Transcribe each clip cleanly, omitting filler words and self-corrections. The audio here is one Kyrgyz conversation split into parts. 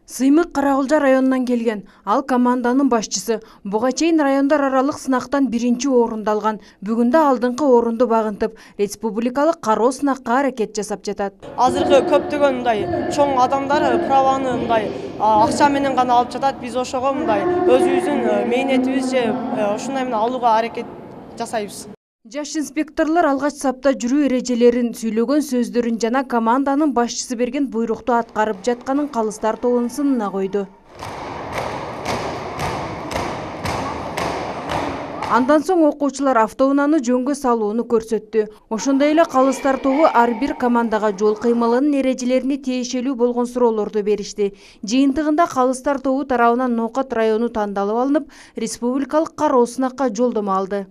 Сыймык Карагылжа районунан келген. Ал команданын башчысы. Буга чейин райондар аралык сынактан биринчи орунду алган. Бүгүндө алдыңкы орунду багынтып, республикалык кароо сынакка аракет жасап жатат. Азыркы көптөгөн чоң адамдар праваны акча менен гана алып жатат. Биз ошого өзүбүздүн мээнетибиз же ушундай менен алууга аракет жасайбыз. Жаш инспекторлор алгач сапта жүрүү эрежелерин, сүйлөгөн сөздөрүн жана команданын башчысы берген буйрукту аткарып жатканын калыстар тобунун сынына койду. Андан соң окуучулар автоунааны жөнгө салууну көрсөттү. Ошондой эле калыстар тобу ар бир командага жол кыймылынын эрежелерине тиешелүү болгон суроолорду беришти. Жыйынтыгында калыстар тобу тарабынан Ноокат району тандалып алынып, республикалык кароо сынакка жолдомо алды.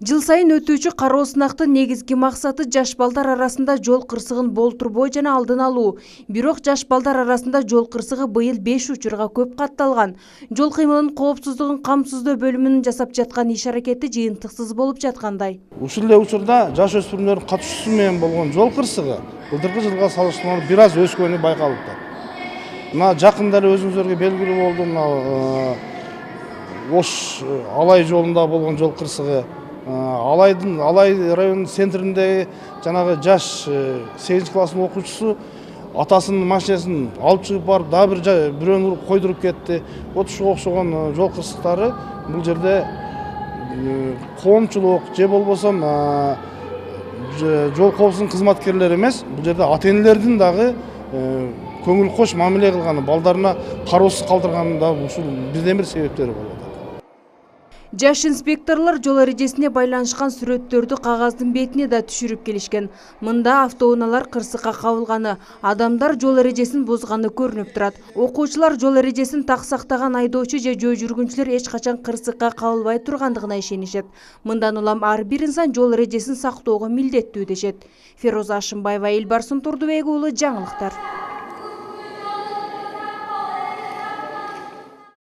Жыл сайын өтүүчү кароо сынактын негизги максаты жаш балдар арасында жол кырсыгын болтурбоо жана алдын алуу. Бирок жаш балдар арасында жол кырсыгы быйыл 5 учурга көп катталган. Жол кыймылынын коопсуздугун камсыздоо бөлүмүнүн жасап жаткан иш аракети жыйынтыксыз болуп жаткандай. Ушул эле учурда жаш өспүрүмдөрдүн катышуусу менен болгон жол кырсыгы былтыркы жылга салыштырмалуу бир аз өскөнү байкалып. Мына жакында эле өзүңүздарга белгилүү болду, Ош Алай жолунда болгон жол кырсыгы. Алай районунун центриндеги жанагы жаш 8 класстын окуучусу атасынын машинесин алып чыгып барып, дагы бирөөнү уруп койдуруп кетти. Ошого окшогон жол кырсыктары бул жерде коомчулук же болбосо жол коопсуздугунун кызматкерлери эмес, бул жерде ата-энелердин дагы көңүл кош мамиле кылганы, балдарына кароосуз калтырганын да ушул бирден бир себептери болот. Жаш инспекторлор жол эрежесине байланышкан сүрөттөрдү кагаздын бетине да түшүрүп келишкен. Мында автоунаалар кырсыкка кабылганы, адамдар жол эрежесин бузганы көрүнүп турат. Окуучулар жол эрежесин так сактаган айдоочу же жөө жүргүнчүлөр эч качан кырсыкка кабылбай тургандыгына ишенишет. Мындан улам ар бир инсан жол эрежесин сактоого милдеттүү дешет. Фероза Ашымбаева, Элбарсын Турдубек уулу, жаңылыктар.